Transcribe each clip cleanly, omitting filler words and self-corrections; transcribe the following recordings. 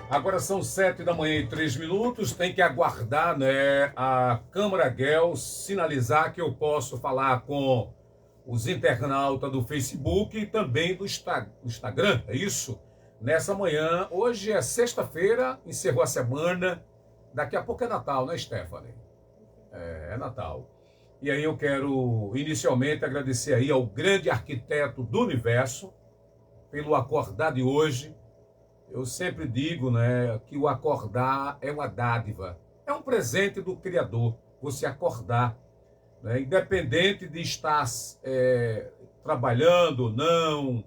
Agora são 7 da manhã e 3 minutos. Tem que aguardar, né, a Câmara Guel sinalizar que eu posso falar com os internautas do Facebook e também do Instagram, é isso? Nessa manhã, hoje é sexta-feira, encerrou a semana. Daqui a pouco é Natal, né, Stephanie? É Natal. E aí eu quero inicialmente agradecer aí ao grande arquiteto do universo pelo acordar de hoje. Eu sempre digo, né, que o acordar é uma dádiva, é um presente do Criador, você acordar, né, independente de estar trabalhando ou não,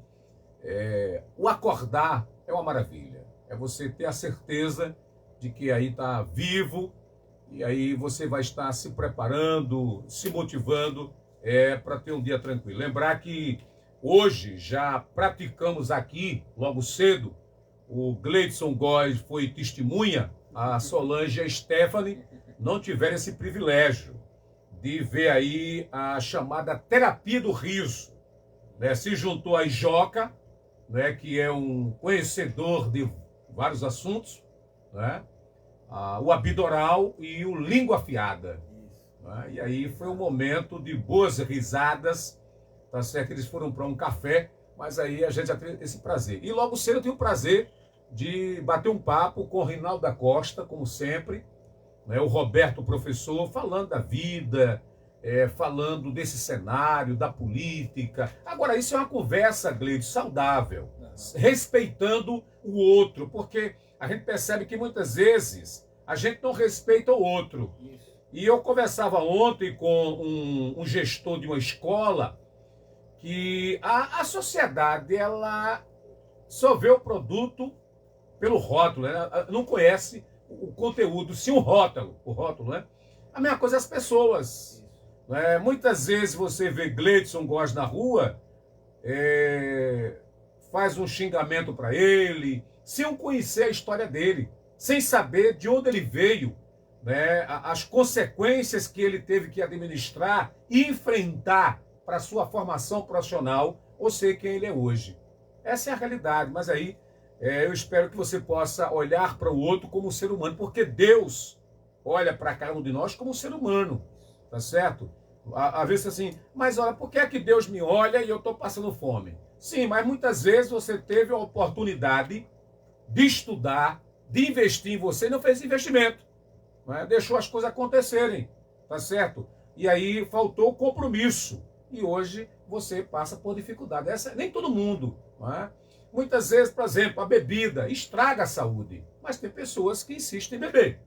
o acordar é uma maravilha, é você ter a certeza de que aí está vivo e aí você vai estar se preparando, se motivando para ter um dia tranquilo. Lembrar que hoje já praticamos aqui, logo cedo, o Gleidson Góes foi testemunha, a Solange e a Stephanie não tiveram esse privilégio de ver aí a chamada terapia do riso, né? Se juntou a Joca, né, que é um conhecedor de vários assuntos, né? O Abidoral e o Língua Afiada. Né? E aí foi um momento de boas risadas, tá certo? Eles foram para um café, mas aí a gente já teve esse prazer. E logo cedo eu tive o prazer de bater um papo com o Reinaldo da Costa, como sempre, né, o Roberto professor, falando da vida, falando desse cenário, da política. Agora, isso é uma conversa, Gleide, saudável, respeitando o outro, porque a gente percebe que muitas vezes a gente não respeita o outro. E eu conversava ontem com um gestor de uma escola que a sociedade, ela só vê o produto pelo rótulo, né? Não conhece o conteúdo, sim o rótulo, né? A mesma coisa as pessoas. Né? Muitas vezes você vê Gleidson Góes na rua, faz um xingamento para ele, sem conhecer a história dele, sem saber de onde ele veio, né? As consequências que ele teve que administrar e enfrentar para a sua formação profissional, ou ser quem ele é hoje. Essa é a realidade, mas aí eu espero que você possa olhar para o outro como um ser humano, porque Deus olha para cada um de nós como um ser humano, tá certo? Às vezes assim, mas olha, por que é que Deus me olha e eu estou passando fome? Sim, mas muitas vezes você teve a oportunidade de estudar, de investir em você e não fez investimento, né? Deixou as coisas acontecerem, tá certo? E aí faltou o compromisso e hoje você passa por dificuldade. Nem todo mundo, né? Muitas vezes, por exemplo, a bebida estraga a saúde, mas tem pessoas que insistem em beber.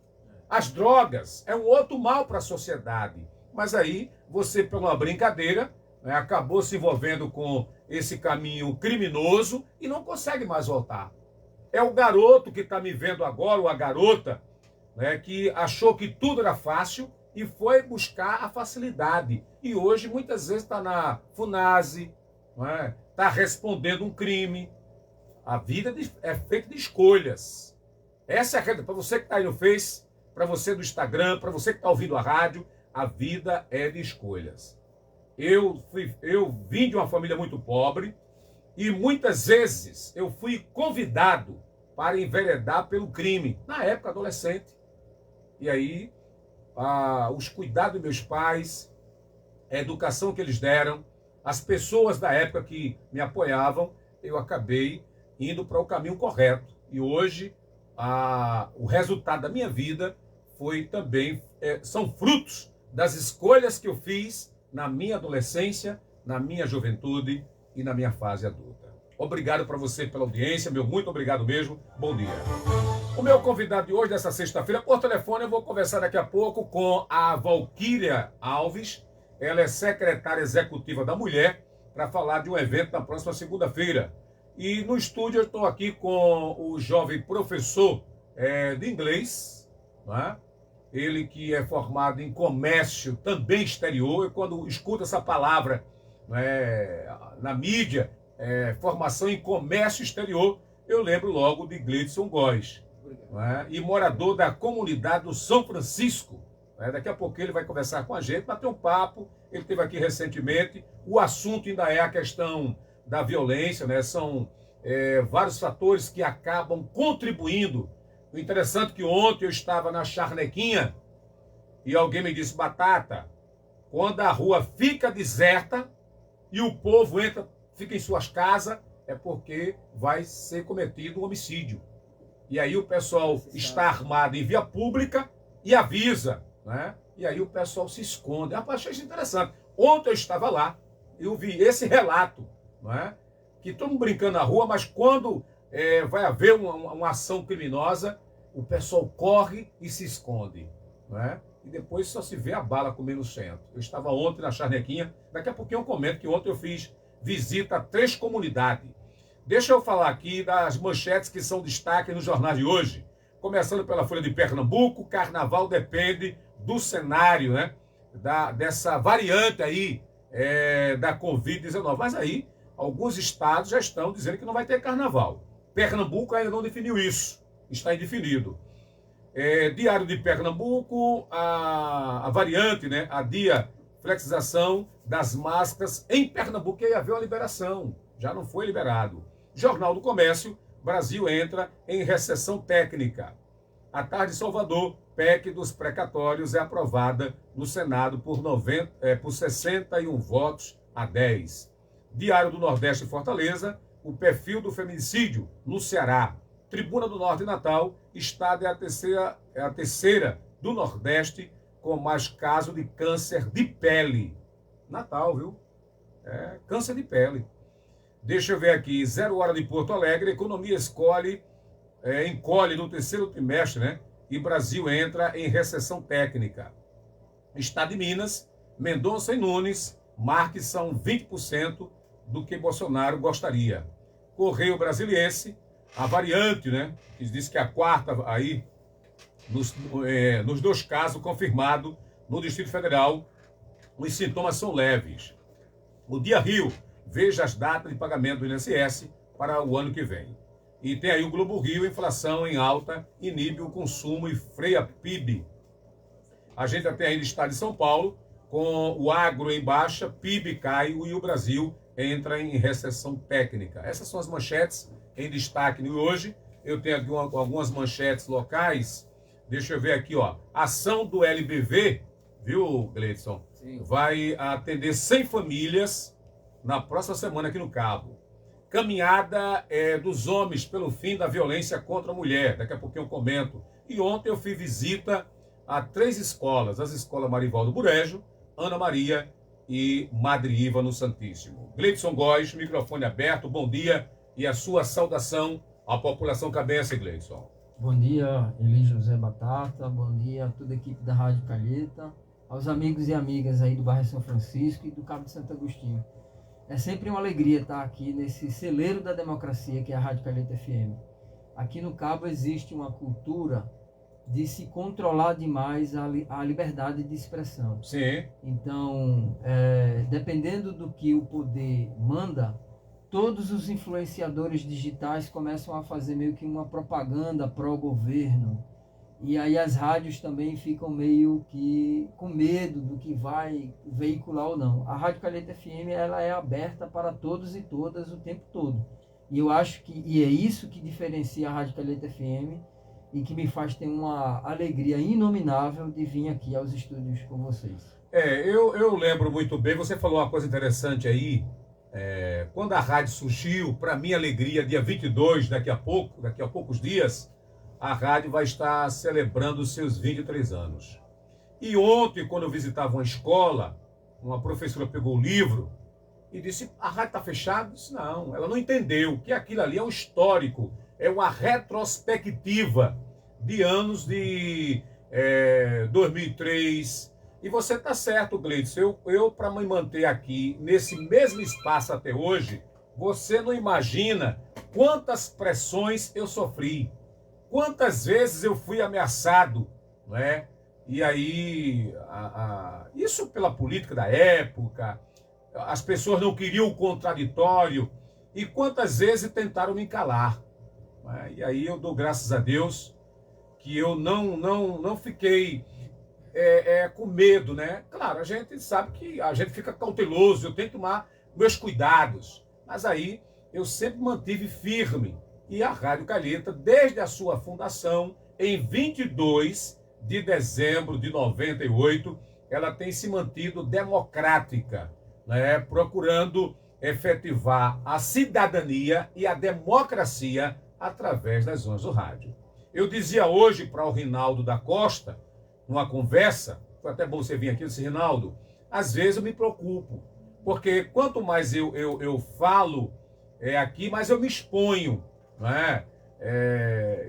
As drogas é um outro mal para a sociedade, mas aí você, por uma brincadeira, né, acabou se envolvendo com esse caminho criminoso e não consegue mais voltar. É o garoto que está me vendo agora, ou a garota, né, que achou que tudo era fácil e foi buscar a facilidade. E hoje, muitas vezes, está na Funase, está respondendo um crime. A vida é feita de escolhas. Essa é a realidade. Para você que está aí no Face, para você do Instagram, para você que está ouvindo a rádio, a vida é de escolhas. Eu vim de uma família muito pobre e muitas vezes eu fui convidado para enveredar pelo crime, na época adolescente. E aí, os cuidados dos meus pais, a educação que eles deram, as pessoas da época que me apoiavam, eu acabei indo para o caminho correto. E hoje, o resultado da minha vida foi também, são frutos das escolhas que eu fiz na minha adolescência, na minha juventude e na minha fase adulta. Obrigado para você pela audiência, meu muito obrigado mesmo. Bom dia. O meu convidado de hoje, dessa sexta-feira, por telefone, eu vou conversar daqui a pouco com a Valquíria Alves. Ela é secretária executiva da Mulher, para falar de um evento na próxima segunda-feira. E no estúdio eu estou aqui com o jovem professor de inglês, né? Ele que é formado em comércio também exterior. E quando escuto essa palavra, né, na mídia, formação em comércio exterior, eu lembro logo de Gleidson Góes, né? E morador da comunidade do São Francisco. Daqui a pouco ele vai conversar com a gente, bater um papo. Ele esteve aqui recentemente. O assunto ainda é a questão da violência, né? São vários fatores que acabam contribuindo O interessante é que ontem eu estava na Charnequinha e alguém me disse, Batata, quando a rua fica deserta e o povo entra, fica em suas casas, é porque vai ser cometido um homicídio. E aí o pessoal está armado em via pública e avisa, né? E aí o pessoal se esconde. Rapaz, achei isso interessante. Ontem eu estava lá, eu vi esse relato, né? Que estão brincando na rua, mas quando vai haver uma ação criminosa, o pessoal corre e se esconde, né? E depois só se vê a bala comendo no centro. Eu estava ontem na Charnequinha, daqui a pouquinho eu comento que ontem eu fiz visita a 3 comunidades. Deixa eu falar aqui das manchetes que são destaque no jornal de hoje. Começando pela Folha de Pernambuco, carnaval depende do cenário, né? Dessa variante aí da Covid-19. Mas aí, alguns estados já estão dizendo que não vai ter carnaval. Pernambuco ainda não definiu isso. Está indefinido. Diário de Pernambuco, a variante, né? Adia flexização das máscaras em Pernambuco, que ia haver uma liberação. Já não foi liberado. Jornal do Comércio, Brasil entra em recessão técnica. À tarde, Salvador, PEC dos precatórios é aprovada no Senado por 61 votos a 10. Diário do Nordeste, Fortaleza, o perfil do feminicídio no Ceará. Tribuna do Norte, Natal, estado é a terceira do Nordeste com mais casos de câncer de pele. Natal, viu? Câncer de pele. Deixa eu ver aqui, 0 hora de Porto Alegre, economia encolhe no terceiro trimestre, né? E Brasil entra em recessão técnica. Estado de Minas, Mendonça e Nunes, marques são 20% do que Bolsonaro gostaria. Correio Brasiliense, a variante, né? Que diz que a quarta aí, nos 2 casos confirmados no Distrito Federal, os sintomas são leves. O Dia Rio, veja as datas de pagamento do INSS para o ano que vem. E tem aí o Globo Rio, inflação em alta, inibe o consumo e freia PIB. A gente tem aí o estado de São Paulo, com o agro em baixa, PIB cai e o Brasil entra em recessão técnica. Essas são as manchetes em destaque hoje. Eu tenho aqui algumas manchetes locais. Deixa eu ver aqui, ó. Ação do LBV, viu, Gleidson? Sim. Vai atender 100 famílias na próxima semana aqui no Cabo. Caminhada dos homens pelo fim da violência contra a mulher. Daqui a pouquinho eu comento. E ontem eu fiz visita a 3 escolas. As escolas Marivaldo Burejo, Ana Maria e Madre Iva no Santíssimo. Gleidson Góes, microfone aberto. Bom dia e a sua saudação à população cabense, Gleidson. Bom dia, Eli José Batata. Bom dia a toda a equipe da Rádio Calheta. Aos amigos e amigas aí do bairro São Francisco e do Cabo de Santo Agostinho. É sempre uma alegria estar aqui nesse celeiro da democracia que é a Rádio Calheta FM. Aqui no Cabo existe uma cultura de se controlar demais a liberdade de expressão. Sim. Então, dependendo do que o poder manda, todos os influenciadores digitais começam a fazer meio que uma propaganda pró-governo. E aí as rádios também ficam meio que com medo do que vai veicular ou não. A Rádio Calheta FM ela é aberta para todos e todas o tempo todo. E eu acho que é isso que diferencia a Rádio Calheta FM e que me faz ter uma alegria inominável de vir aqui aos estúdios com vocês. Eu lembro muito bem, você falou uma coisa interessante aí, quando a rádio surgiu, para minha alegria, dia 22, daqui a poucos dias, a rádio vai estar celebrando os seus 23 anos. E ontem, quando eu visitava uma escola, uma professora pegou o livro e disse, a rádio está fechada? Eu disse, não, ela não entendeu que aquilo ali é um histórico, é uma retrospectiva de anos de 2003. E você está certo, Gleidson, eu para me manter aqui, nesse mesmo espaço até hoje, você não imagina quantas pressões eu sofri. Quantas vezes eu fui ameaçado, né? E aí, isso pela política da época, as pessoas não queriam o contraditório, e quantas vezes tentaram me calar. Né? E aí eu dou graças a Deus que eu não fiquei com medo, né? Claro, a gente sabe que a gente fica cauteloso, eu tenho que tomar meus cuidados, mas aí eu sempre mantive firme. E a Rádio Calheta, desde a sua fundação, em 22 de dezembro de 98, ela tem se mantido democrática, né, procurando efetivar a cidadania e a democracia através das ondas do rádio. Eu dizia hoje para o Rinaldo da Costa, numa conversa, foi até bom você vir aqui, eu disse, Rinaldo, às vezes eu me preocupo, porque quanto mais eu falo aqui, mais eu me exponho, né?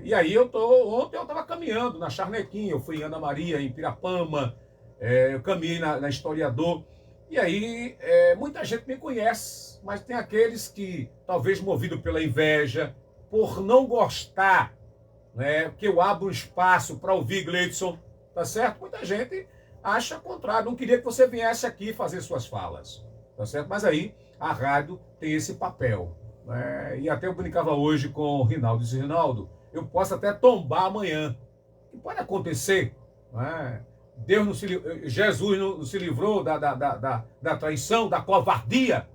E aí ontem eu estava caminhando na Charnequim, eu fui em Ana Maria, em Pirapama, eu caminhei na Historiador, e aí muita gente me conhece, mas tem aqueles que, talvez movido pela inveja, por não gostar, né, que eu abro espaço para ouvir Gleidson, tá certo? Muita gente acha contrário, não queria que você viesse aqui fazer suas falas, tá certo? Mas aí a rádio tem esse papel. E até eu brincava hoje com o Rinaldo, disse, Rinaldo, eu posso até tombar amanhã, que pode acontecer, Deus não se, Jesus não se livrou da traição, da covardia,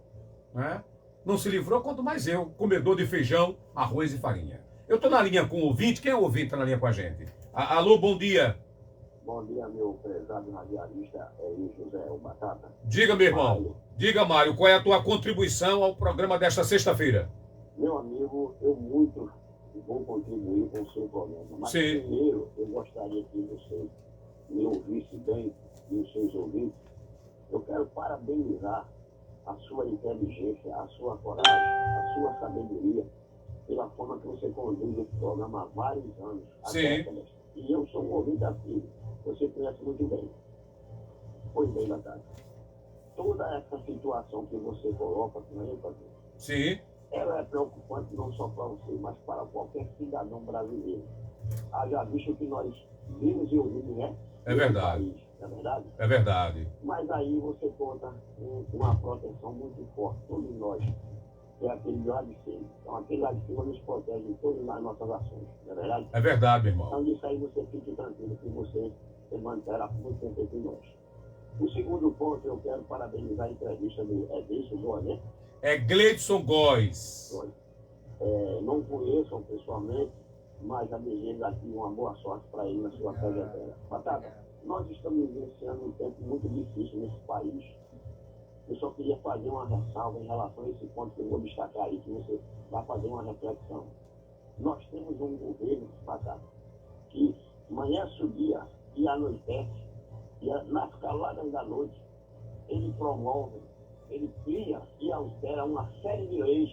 não se livrou, quanto mais eu, comedor de feijão, arroz e farinha. Eu estou na linha com o ouvinte, quem é o ouvinte que está na linha com a gente? Alô, bom dia. Bom dia, meu prezado radialista, José o Batata. Diga, meu irmão. Mário. Diga, Mário, qual é a tua contribuição ao programa desta sexta-feira? Meu amigo, eu muito vou contribuir com o seu programa. Mas sim, primeiro, eu gostaria que você me ouvisse bem e os seus ouvintes. Eu quero parabenizar a sua inteligência, a sua coragem, a sua sabedoria, pela forma que você conduz esse programa há vários anos, há décadas. E eu sou um ouvinte ativo. Você conhece muito bem. Pois bem, Batata. Toda essa situação que você coloca com ênfase, sim, ela é preocupante não só para você, mas para qualquer cidadão brasileiro. Haja visto que nós vimos e ouvimos, né? É verdade. País, não é verdade? É verdade. Mas aí você conta com uma proteção muito forte, todos nós. É aquele lá de cima. Então, aquele lá de cima nos protege em todas as nossas ações, não é verdade? É verdade, meu irmão. Então, disso aí você fique tranquilo que você manterá muito tempo entre nós. O segundo ponto, eu quero parabenizar a entrevista do Gleidson Góes, né? É Gleidson Góes. Não conheço pessoalmente, mas já desejo aqui uma boa sorte para ele na sua trajetória. Batata, nós estamos vivenciando um tempo muito difícil nesse país. Eu só queria fazer uma ressalva em relação a esse ponto que eu vou destacar aí, que você vai fazer uma reflexão. Nós temos um governo, Batata, que amanhece o dia e anoitece, e nas caladas da noite, ele promove, ele cria e altera uma série de leis,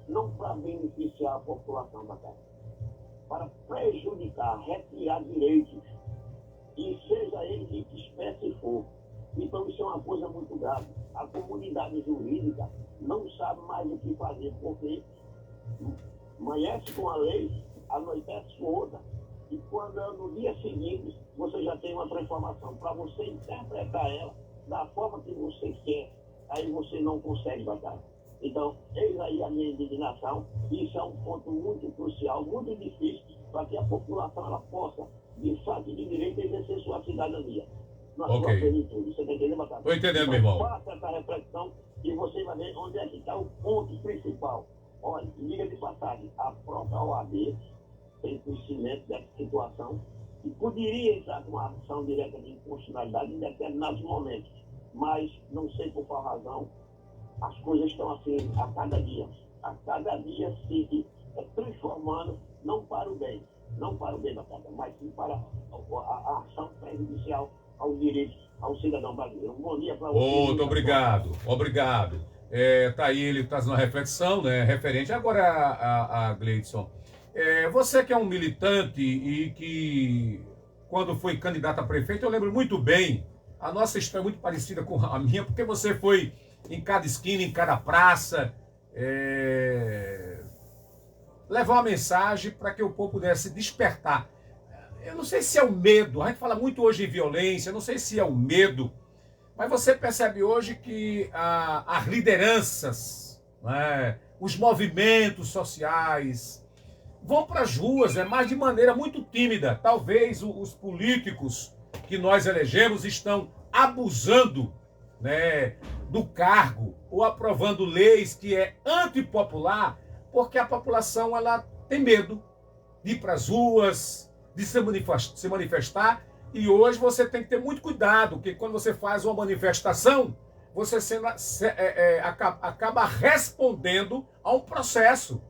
não para beneficiar a população, Batata, para prejudicar, retirar direitos, e seja ele de que espécie for. Então isso é uma coisa muito grave. A comunidade jurídica não sabe mais o que fazer, porque amanhece com a lei, anoitece com outra, e quando no dia seguinte você já tem uma transformação para você interpretar ela da forma que você quer, aí você não consegue bater. Então, eis aí a minha indignação. Isso é um ponto muito crucial, muito difícil, para que a população ela possa, de fato e de direito, exercer sua cidadania. Na sua plenitude. Você está entendendo, Batata? Estou entendendo, meu irmão. Faça essa reflexão e você vai ver onde é que está o ponto principal. Olha, liga de passagem, a própria OAB tem conhecimento dessa situação e poderia entrar com uma ação direta de inconstitucionalidade em determinados momentos, mas não sei por qual razão as coisas estão assim a cada dia se transformando, não para o bem, Batata, mas sim para a ação prejudicial aos direitos ao cidadão brasileiro. Um bom dia para você. Muito obrigado. Tá aí ele trazendo uma reflexão, né, referente agora a Gleidson. Você que é um militante e que, quando foi candidato a prefeito, eu lembro muito bem, a nossa história é muito parecida com a minha, porque você foi em cada esquina, em cada praça, levar uma mensagem para que o povo pudesse despertar. Eu não sei se é o medo, a gente fala muito hoje em violência, não sei se é o medo, mas você percebe hoje que as lideranças, né, os movimentos sociais vão para as ruas, mas de maneira muito tímida. Talvez os políticos que nós elegemos estão abusando, né, do cargo ou aprovando leis que é antipopular, porque a população ela tem medo de ir para as ruas, de se manifestar, e hoje você tem que ter muito cuidado, porque quando você faz uma manifestação, você acaba respondendo a um processo.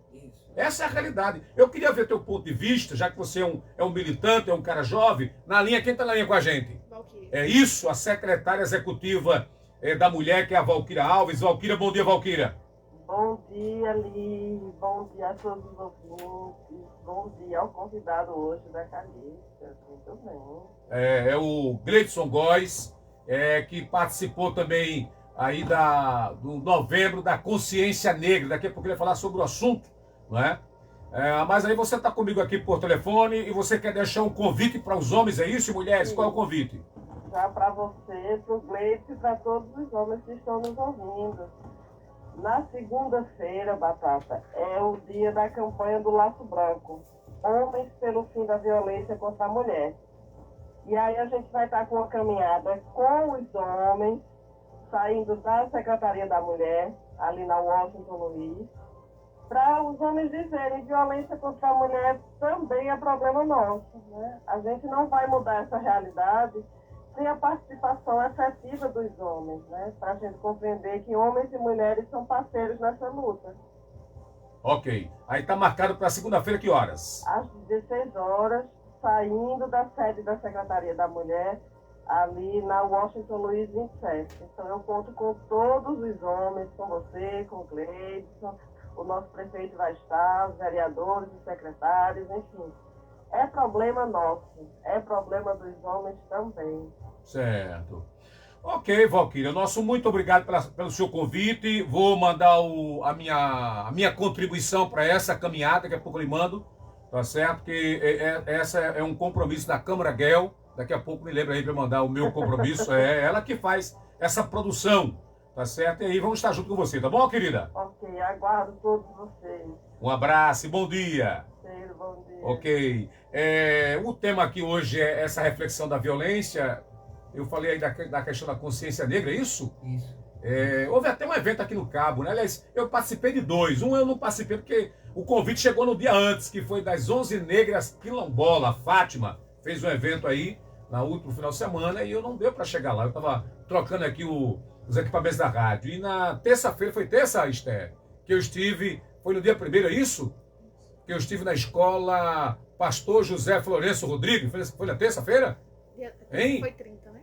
Essa é a realidade. Eu queria ver teu ponto de vista, já que você é um militante, é um cara jovem. Na linha, quem está na linha com a gente? Valquíria. É isso, a secretária executiva da mulher, que é a Valquíria Alves. Valquíria, bom dia, Valquíria. Bom dia, Li. Bom dia a todos os ouvintes. Bom dia ao convidado hoje da Calista. Muito bem. É o Gleidson Góes, que participou também aí do novembro da consciência negra. Daqui a pouco ele vai falar sobre o assunto, não é? Mas aí você está comigo aqui por telefone e você quer deixar um convite para os homens, é isso, mulheres? Sim. Qual é o convite? Já para você, para o Gleidson e para todos os homens que estão nos ouvindo. Na segunda-feira, Batata, é o dia da campanha do Laço Branco. Homens pelo fim da violência contra a mulher. E aí a gente vai estar com uma caminhada com os homens, saindo da Secretaria da Mulher, ali na Washington Luiz, para os homens dizerem: violência contra a mulher também é problema nosso, né? A gente não vai mudar essa realidade sem a participação efetiva dos homens, né? Para a gente compreender que homens e mulheres são parceiros nessa luta. Ok. Aí está marcado para segunda-feira, que horas? Às 16 horas, saindo da sede da Secretaria da Mulher, ali na Washington Luiz 27. Então eu conto com todos os homens, com você, com o Gleidson, o nosso prefeito vai estar, os vereadores, os secretários, enfim. É problema nosso, é problema dos homens também. Certo. Ok, Valquíria, nosso muito obrigado pelo seu convite. Vou mandar a minha contribuição para essa caminhada, daqui a pouco eu lhe mando, tá certo? Porque essa é um compromisso da Câmara GEL. Daqui a pouco me lembra aí para mandar o meu compromisso. É ela que faz essa produção, tá certo? E aí vamos estar junto com você, tá bom, querida? Ok, aguardo todos vocês. Um abraço e bom dia. Cheiro, bom dia. Ok. O tema aqui hoje é essa reflexão da violência. Eu falei aí da questão da consciência negra, é isso? Isso. Houve até um evento aqui no Cabo, né? Aliás, eu participei de dois. Um eu não participei porque o convite chegou no dia antes, que foi das 11 negras quilombola. Fátima fez um evento aí no final de semana e eu não deu para chegar lá. Eu estava trocando aqui os equipamentos da rádio. E na terça-feira, foi terça, Esther, que eu estive, foi no dia 1º, é isso? Que eu estive na escola Pastor José Florencio Rodrigues. Foi na terça-feira? Hein? Foi 30, né?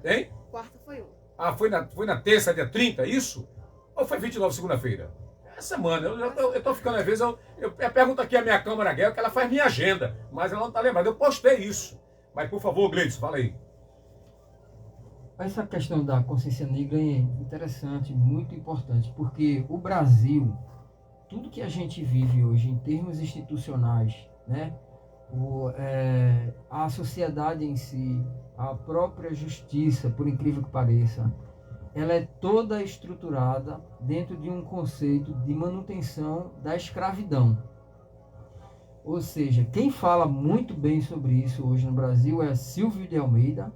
Hein? Quarta foi 1. Foi na terça, dia 30, isso? Ou foi 29, segunda-feira? É semana. Eu tô ficando, às vezes, eu pergunto aqui a minha Câmara Guerra, que ela faz minha agenda, mas ela não tá lembrando. Eu postei isso. Mas, por favor, Gleidson, fala aí. Essa questão da consciência negra é interessante, muito importante, porque o Brasil, tudo que a gente vive hoje em termos institucionais, né? A sociedade em si, a própria justiça, por incrível que pareça, ela é toda estruturada dentro de um conceito de manutenção da escravidão. Ou seja, quem fala muito bem sobre isso hoje no Brasil é Silvio de Almeida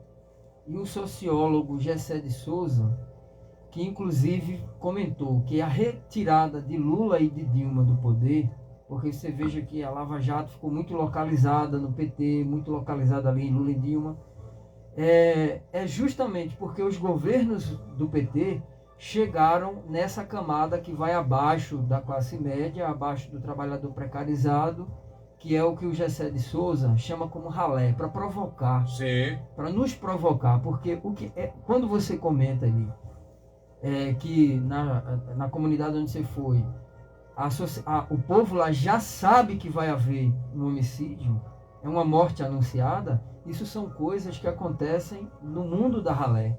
e o sociólogo Gessé de Souza, que inclusive comentou que a retirada de Lula e de Dilma do poder, porque você veja que a Lava Jato ficou muito localizada no PT, muito localizada ali em Lula e Dilma, é justamente porque os governos do PT chegaram nessa camada que vai abaixo da classe média, abaixo do trabalhador precarizado, que é o que o Gessé de Souza chama como ralé, para provocar, para nos provocar, porque quando você comenta ali que na comunidade onde você foi, o povo lá já sabe que vai haver um homicídio, é uma morte anunciada, isso são coisas que acontecem no mundo da ralé.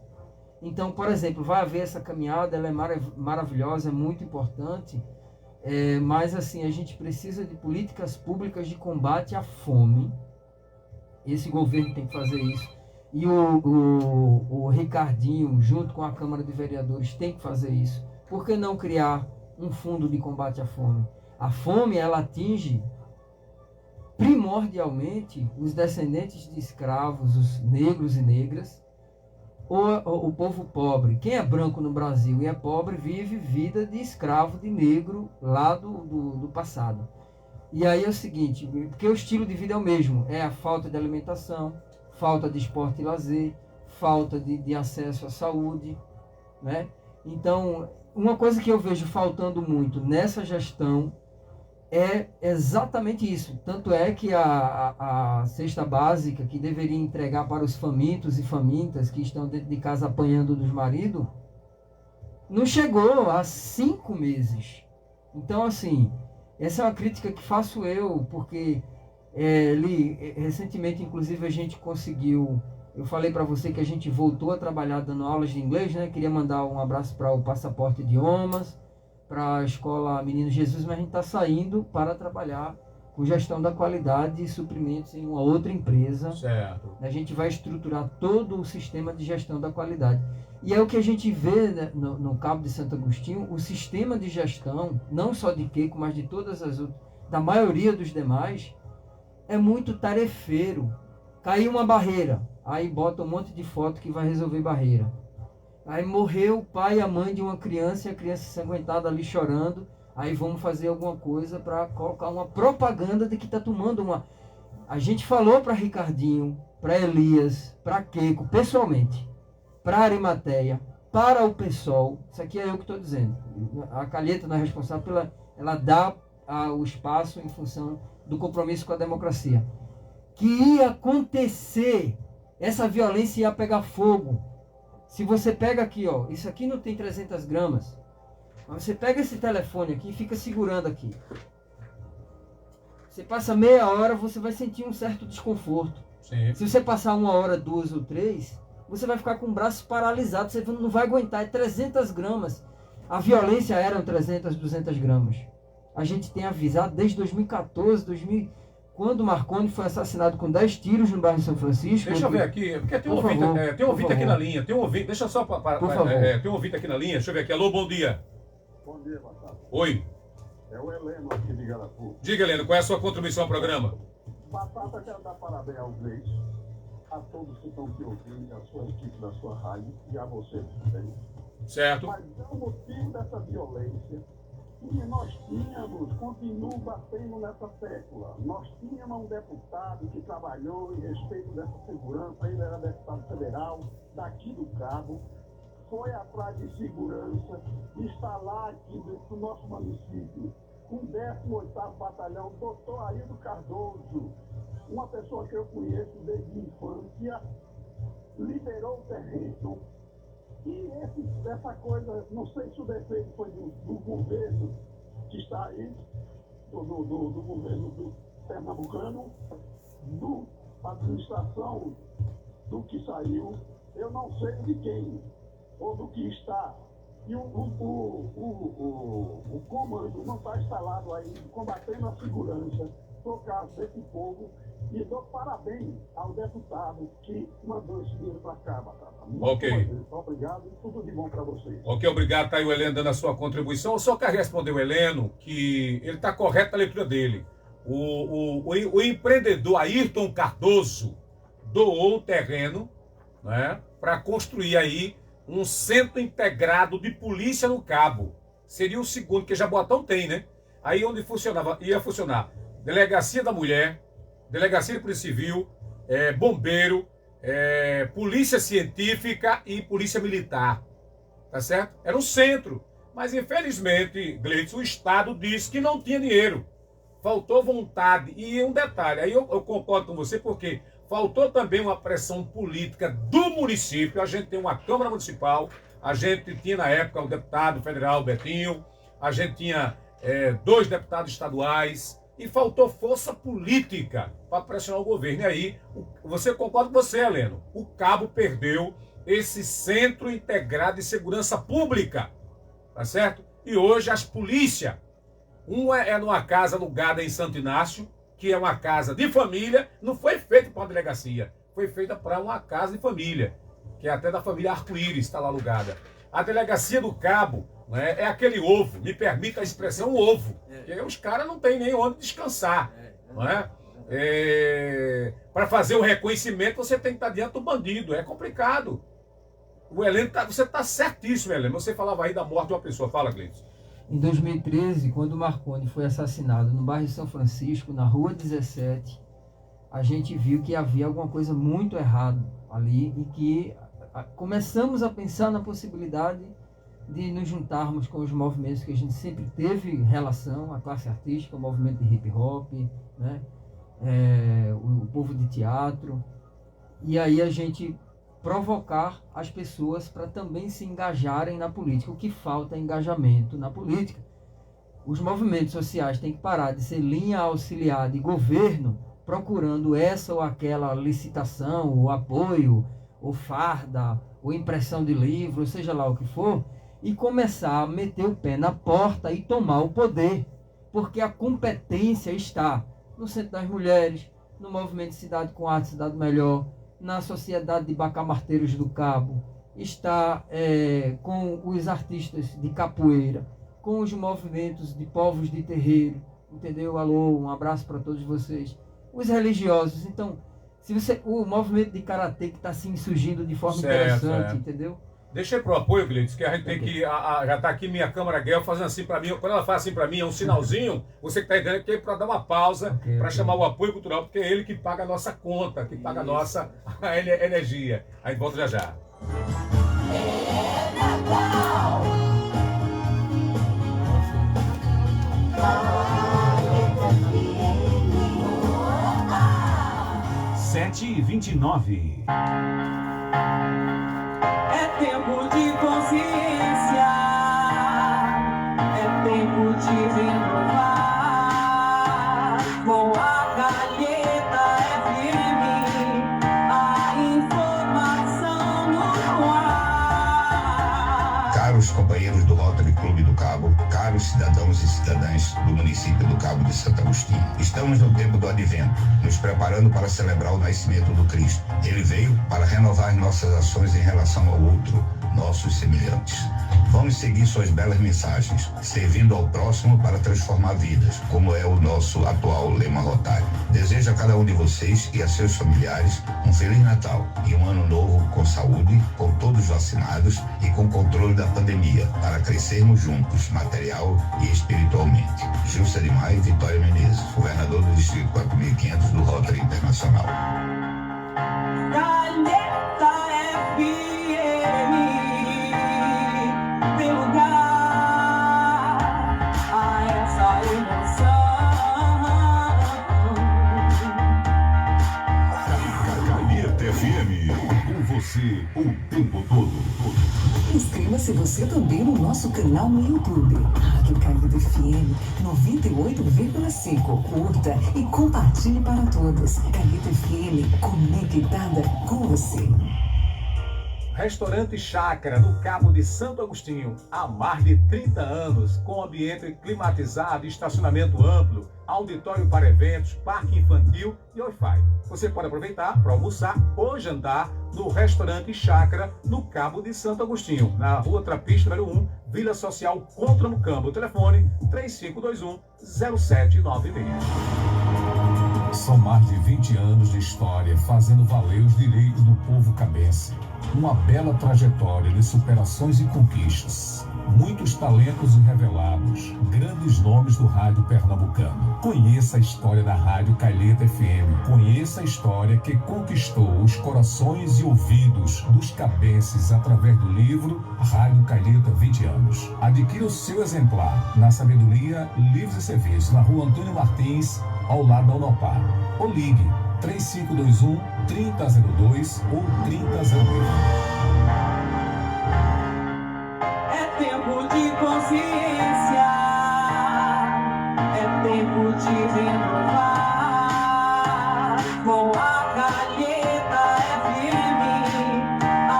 Então, por exemplo, vai haver essa caminhada, ela é maravilhosa, é muito importante, mas assim, a gente precisa de políticas públicas de combate à fome. Esse governo tem que fazer isso. E o Ricardinho, junto com a Câmara de Vereadores, tem que fazer isso. Por que não criar um fundo de combate à fome? A fome, ela atinge primordialmente os descendentes de escravos, os negros e negras, ou o povo pobre. Quem é branco no Brasil e é pobre vive vida de escravo, de negro lá do passado. E aí é o seguinte, porque o estilo de vida é o mesmo, é a falta de alimentação, falta de esporte e lazer, falta de acesso à saúde, né? Então, uma coisa que eu vejo faltando muito nessa gestão é exatamente isso. Tanto é que a cesta básica que deveria entregar para os famintos e famintas que estão dentro de casa apanhando dos maridos, não chegou há 5 meses. Então, assim, essa é uma crítica que faço eu, porque recentemente, inclusive, a gente conseguiu... Eu falei para você que a gente voltou a trabalhar dando aulas de inglês, né? Queria mandar um abraço para o Passaporte Idiomas, para a Escola Menino Jesus, mas a gente está saindo para trabalhar com gestão da qualidade e suprimentos em uma outra empresa. Certo. A gente vai estruturar todo o sistema de gestão da qualidade. E é o que a gente vê, né, no Cabo de Santo Agostinho, o sistema de gestão, não só de Queico, mas de todas as outras, da maioria dos demais, é muito tarefeiro. Caiu uma barreira, aí bota um monte de foto que vai resolver barreira. Aí morreu o pai e a mãe de uma criança, e a criança ensanguentada ali chorando, aí vamos fazer alguma coisa para colocar uma propaganda de que está tomando uma... A gente falou para Ricardinho, para Elias, para Queico, pessoalmente, para Arimateia, para o PSOL, isso aqui é eu que estou dizendo. A Calheta não é responsável pela... Ela dá o espaço em função do compromisso com a democracia. Que ia acontecer, essa violência ia pegar fogo. Se você pega aqui, ó, isso aqui não tem 300 gramas, mas você pega esse telefone aqui e fica segurando aqui. Você passa meia hora, você vai sentir um certo desconforto. Sim. Se você passar 1 hora, 2 ou 3, você vai ficar com o braço paralisado, você não vai aguentar, é 300 gramas. A violência eram 300, 200 gramas. A gente tem avisado desde 2014, quando Marconi foi assassinado com 10 tiros no bairro de São Francisco. Deixa eu ver aqui, porque tem um ouvinte aqui na linha, tem um ouvinte, deixa eu só tem um ouvinte aqui na linha, deixa eu ver aqui. Alô, bom dia. Bom dia, Batata. Oi. É o Heleno aqui de Garapu. Diga, Heleno, qual é a sua contribuição ao programa? Batata, quero dar parabéns ao Gleison, a todos que estão te ouvindo, a sua equipe da sua rádio e a você também. Certo. Mas é o motivo dessa violência que nós tínhamos, continuo batendo nessa tecla. Nós tínhamos um deputado que trabalhou em respeito dessa segurança, ele era deputado federal, daqui do Cabo, foi atrás de segurança, está lá aqui no nosso município, com o 18º Batalhão, doutor Aildo Cardoso, uma pessoa que eu conheço desde a infância, liberou o terreno. E essa coisa, não sei se o defeito foi do governo que está aí, do governo do pernambucano, da administração do que saiu, eu não sei de quem, ou do que está. E o comando não está instalado aí, combatendo a segurança, por causa desse povo. E dou parabéns ao deputado que mandou esse dinheiro para cá, Batata. Ok. Obrigado e tudo de bom para vocês. Ok, obrigado. Tá aí o Heleno dando a sua contribuição. Eu só quero responder o Heleno que ele está correto na leitura dele. O empreendedor Ayrton Cardoso doou o terreno, né, para construir aí um centro integrado de polícia no Cabo. Seria o segundo, que Jaboatão tem, né? Aí onde ia funcionar Delegacia da Mulher, Delegacia de Polícia Civil, Bombeiro, Polícia Científica e Polícia Militar. Tá certo? Era um centro. Mas, infelizmente, Gleison, o Estado disse que não tinha dinheiro. Faltou vontade. E um detalhe, aí eu concordo com você, porque faltou também uma pressão política do município. A gente tem uma Câmara Municipal, a gente tinha na época o deputado federal Betinho, a gente tinha 2 deputados estaduais, e faltou força política para pressionar o governo. E aí, você concorda com você, Heleno? O Cabo perdeu esse Centro Integrado de Segurança Pública, tá certo? E hoje as polícias, uma é numa casa alugada em Santo Inácio, que é uma casa de família, não foi feita para uma delegacia, foi feita para uma casa de família, que é até da família Arco-Íris, está lá alugada. A Delegacia do Cabo, né, é aquele ovo, me permita a expressão ovo, porque os caras não têm nem onde descansar. Não é? Para fazer o reconhecimento, você tem que estar diante do bandido, é complicado. O Heleno, você está certíssimo, Heleno. Você falava aí da morte de uma pessoa. Fala, Gleison. Em 2013, quando o Marconi foi assassinado no bairro de São Francisco, na Rua 17, a gente viu que havia alguma coisa muito errada ali e que começamos a pensar na possibilidade de nos juntarmos com os movimentos que a gente sempre teve relação, a classe artística, o movimento de hip hop, né? O povo de teatro, e aí a gente provocar as pessoas para também se engajarem na política. O que falta é engajamento na política. Os movimentos sociais têm que parar de ser linha auxiliar de governo, procurando essa ou aquela licitação, ou apoio, ou farda, ou impressão de livro, seja lá o que for, e começar a meter o pé na porta e tomar o poder, porque a competência está no Centro das Mulheres, no Movimento Cidade com Arte, Cidade Melhor, na Sociedade de Bacamarteiros do Cabo, está com os artistas de capoeira, com os movimentos de povos de terreiro, entendeu? Alô, um abraço para todos vocês. Os religiosos, então, o movimento de karatê que está se insurgindo de forma interessante, entendeu? Deixa aí pro apoio, Gleides, que a gente tem que... já tá aqui minha câmera Guel fazendo assim para mim. Quando ela faz assim para mim, é um sinalzinho, você que tá entendendo, que é para dar uma pausa, para chamar o apoio cultural, porque é ele que paga a nossa conta, que paga a nossa energia. Aí volta já já. É Natal! 7h29. É tempo de consciência, é tempo de renovar. Com a Calheta FM, a informação no ar. Caros companheiros do Rotary Clube do Cabo, caros cidadãos e cidadãs do município do Cabo de Santo Agostinho, estamos no tempo do Advento, nos preparando para celebrar o nascimento do Cristo. Ele veio para renovar nossas ações em relação ao outro, nossos semelhantes. Vamos seguir suas belas mensagens, servindo ao próximo para transformar vidas, como é o nosso atual lema Rotário. Desejo a cada um de vocês e a seus familiares um Feliz Natal e um Ano Novo com saúde, com todos vacinados e com controle da pandemia, para crescermos juntos, material e espiritualmente. Justa de Maio, Vitória Menezes, governador do Distrito 4500 do Rotary Internacional. Calheta FM, dê lugar a essa emoção. Calheta FM, com você o tempo todo. Inscreva-se você também no nosso canal no YouTube, Rádio Calheta FM 98,5. Curta e compartilhe para todos. Calheta FM, conectada com você. Restaurante Chácara, no Cabo de Santo Agostinho, há mais de 30 anos, com ambiente climatizado, estacionamento amplo, auditório para eventos, parque infantil e Wi-Fi. Você pode aproveitar para almoçar ou jantar no Restaurante Chácara, no Cabo de Santo Agostinho, na Rua Trapista, número 1, Vila Social Contra Mucambo. Telefone 3521-0796. São mais de 20 anos de história fazendo valer os direitos do povo cabense. Uma bela trajetória de superações e conquistas. Muitos talentos revelados, grandes nomes do rádio pernambucano. Conheça a história da Rádio Calheta FM. Conheça a história que conquistou os corações e ouvidos dos cabenses através do livro Rádio Calheta 20 anos. Adquira o seu exemplar na Sabedoria Livros e Serviços, na Rua Antônio Martins, ao lado da Unopar. Ou ligue 3521-3002 ou 3001. É tempo de consciência, é tempo de renovar. Com a Calheta FM, a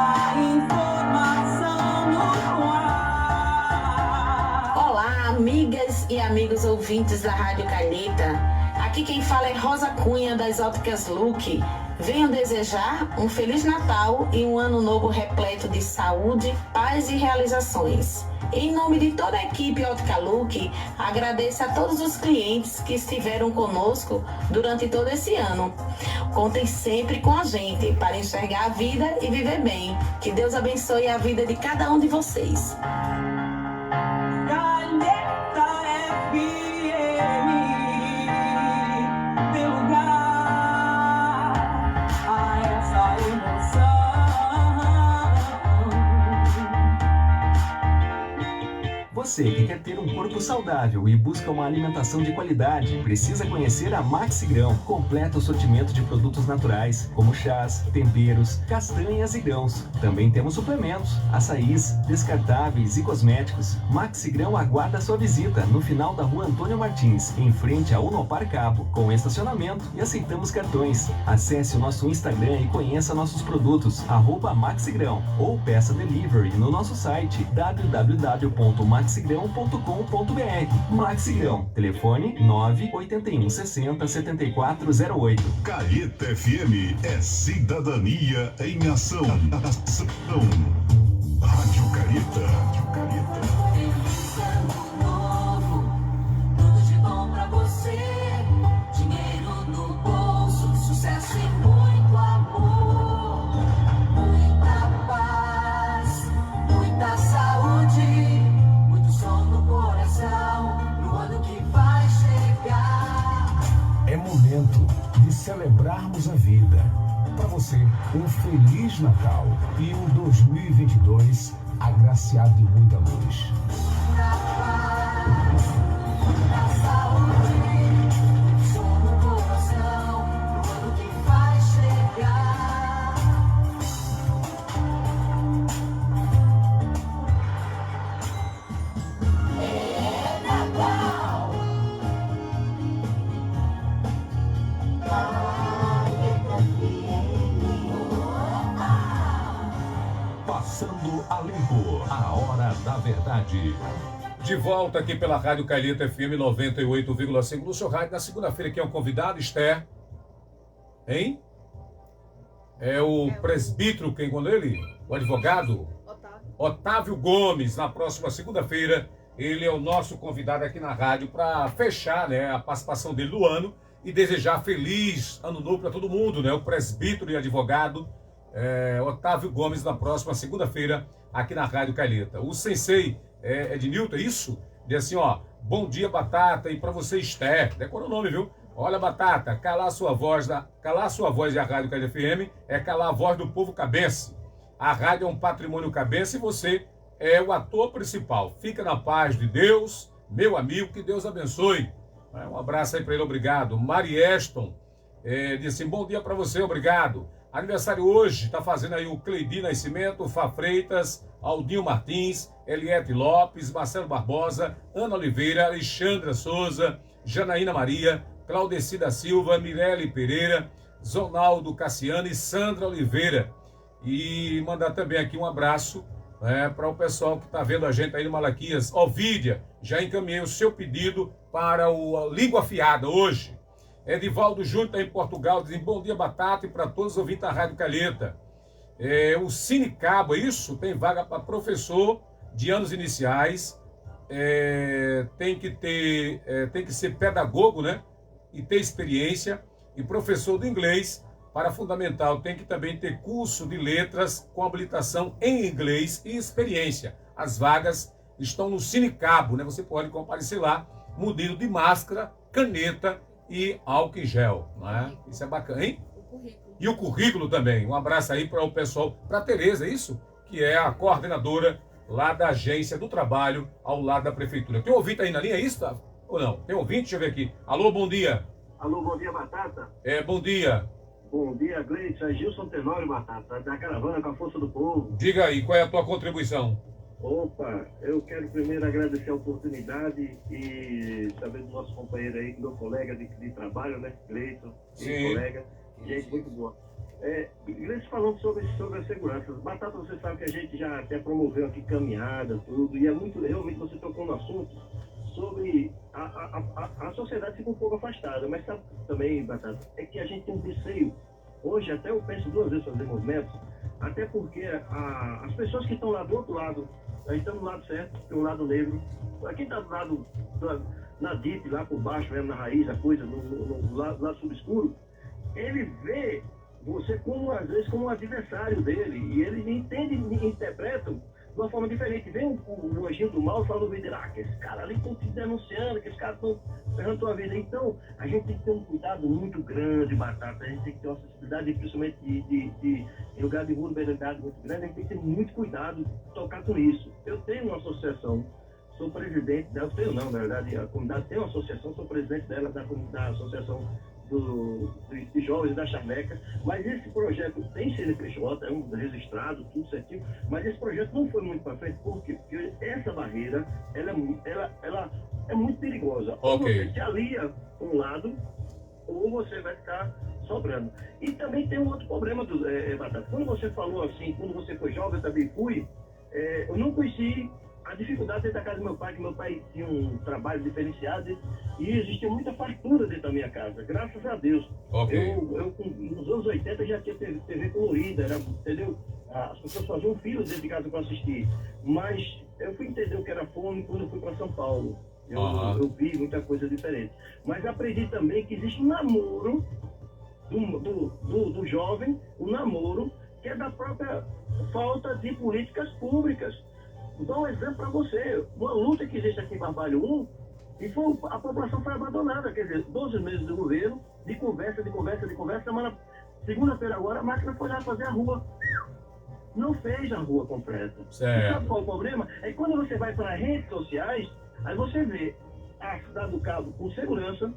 informação no ar. Olá, amigas e amigos ouvintes da Rádio Calheta. Aqui quem fala é Rosa Cunha, das Ópticas Look. Venho desejar um Feliz Natal e um Ano Novo repleto de saúde, paz e realizações. Em nome de toda a equipe Óptica Look, agradeço a todos os clientes que estiveram conosco durante todo esse ano. Contem sempre com a gente para enxergar a vida e viver bem. Que Deus abençoe a vida de cada um de vocês. Calheta Você que quer ter um corpo saudável e busca uma alimentação de qualidade, precisa conhecer a Maxi Grão. Completa o sortimento de produtos naturais, como chás, temperos, castanhas e grãos. Também temos suplementos, açaís, descartáveis e cosméticos. Maxi Grão aguarda sua visita no final da Rua Antônio Martins, em frente a Unopar Cabo, com estacionamento e aceitamos cartões. Acesse o nosso Instagram e conheça nossos produtos, @maxigrão, ou peça delivery no nosso site www.maxigrão.com.br. Maxigrão, telefone 981 60 7408. Calheta FM é cidadania em ação. Rádio Calheta. Feliz ano novo, tudo de bom pra você. Dinheiro no bolso, sucesso e muito amor. Muita paz, muita saúde, muito som no coração, no ano que vai chegar. É momento de celebrarmos a vida. Para você, um Feliz Natal e um 2022 agraciado de muita luz. Muita paz, muita saúde, som no coração, no ano que vai chegar. É Natal. Passando a limpo, a hora da verdade. De volta aqui pela Rádio Calheta FM 98,5 no seu rádio. Na segunda-feira, quem é o convidado, Esther? Hein? É o presbítero, quem com ele? O advogado? Otávio Gomes. Na próxima segunda-feira, ele é o nosso convidado aqui na rádio para fechar, né, a participação dele no ano e desejar feliz ano novo para todo mundo, né? O presbítero e advogado Otávio Gomes, na próxima segunda-feira, aqui na Rádio Calheta. O sensei Ednilton, é isso? Diz assim, ó, bom dia, Batata, e para você, Esther. Decora o nome, viu? Olha, Batata, calar sua voz e a Rádio Calheta FM é calar a voz do povo cabense. A rádio é um patrimônio cabense e você é o ator principal. Fica na paz de Deus, meu amigo, que Deus abençoe. Um abraço aí para ele, obrigado. Mari Eston disse assim, bom dia para você, obrigado. Aniversário hoje, está fazendo aí o Cleidi Nascimento, Fá Freitas, Aldinho Martins, Eliette Lopes, Marcelo Barbosa, Ana Oliveira, Alexandra Souza, Janaína Maria, Claudecida Silva, Mirelle Pereira, Zonaldo Cassiano e Sandra Oliveira. E mandar também aqui um abraço para o pessoal que está vendo a gente aí no Malaquias. Ovídia, já encaminhei o seu pedido para o Língua Afiada hoje. Edivaldo Júnior está em Portugal, dizem bom dia, Batata, e para todos os ouvintes da Rádio Calheta. O Cine Cabo, é isso? Tem vaga para professor de anos iniciais, tem que ser pedagogo, né? E ter experiência, e professor de inglês para fundamental. Tem que também ter curso de letras com habilitação em inglês e experiência. As vagas estão no Cine Cabo, né? Você pode comparecer lá, modelo de máscara, caneta e álcool em gel, não é? Isso é bacana, hein? E o currículo também. Um abraço aí para o pessoal, para a Tereza, é isso? Que é a coordenadora lá da Agência do Trabalho, ao lado da Prefeitura. Tem ouvinte aí na linha, é isso? Tá? Ou não? Tem ouvinte? Deixa eu ver aqui. Alô, bom dia. Alô, bom dia, Batata. Bom dia. Bom dia, Gleice. É Gilson Tenório, Batata, da Caravana com a Força do Povo. Diga aí, qual é a tua contribuição? Opa, eu quero primeiro agradecer a oportunidade e saber do nosso companheiro aí, meu colega de trabalho, né, Gleison, colega, gente muito boa. Gleison falando sobre a segurança. Batata, você sabe que a gente já até promoveu aqui caminhada, tudo, e é muito, realmente você tocou no assunto sobre a sociedade fica um pouco afastada, mas sabe também, Batata, é que a gente tem um receio. Hoje até eu penso duas vezes fazer movimentos, até porque as pessoas que estão lá do outro lado, nós estamos no lado certo, tem um lado negro, quem está do lado, na DIP, lá por baixo, mesmo na raiz, a coisa, no lado subescuro, ele vê você como, às vezes, como um adversário dele, e ele entende e interpreta de uma forma diferente. Vem o anjinho do mal e fala no vídeo, que esse cara ali estão te denunciando, que esses caras estão ferrando tua vida. Então, a gente tem que ter um cuidado muito grande, Batata. A gente tem que ter uma sensibilidade, principalmente em lugar de vulnerabilidade muito grande, a gente tem que ter muito cuidado de tocar com isso. Eu tenho uma associação sou presidente dela, tenho não, na verdade, a comunidade tem uma associação, sou presidente dela, da associação dos jovens da Charneca, mas esse projeto tem CNPJ, é um registrado, tudo certinho, mas esse projeto não foi muito para frente, por quê? Porque essa barreira, ela é muito perigosa. Ou você se alia um lado, ou você vai ficar sobrando. E também tem um outro problema, Batata. Quando você falou assim, quando você foi jovem, eu também fui, eu não conheci a dificuldade dentro da casa do meu pai, que meu pai tinha um trabalho diferenciado e existia muita fartura dentro da minha casa, graças a Deus. Eu nos anos 80 já tinha TV colorida, entendeu? As pessoas faziam filhos dentro de casa para assistir, mas eu fui entender o que era fome quando eu fui para São Paulo. Eu vi muita coisa diferente. Mas aprendi também que existe um namoro do jovem, um namoro que é da própria falta de políticas públicas. Vou dar um exemplo para você. Uma luta que existe aqui em Barbalho 1, e a população foi abandonada. Quer dizer, 12 meses do governo, de conversa. Segunda-feira agora, a máquina foi lá fazer a rua. Não fez a rua completa. Certo. E sabe qual é o problema? É quando você vai para as redes sociais, aí você vê a Cidade do Cabo com segurança,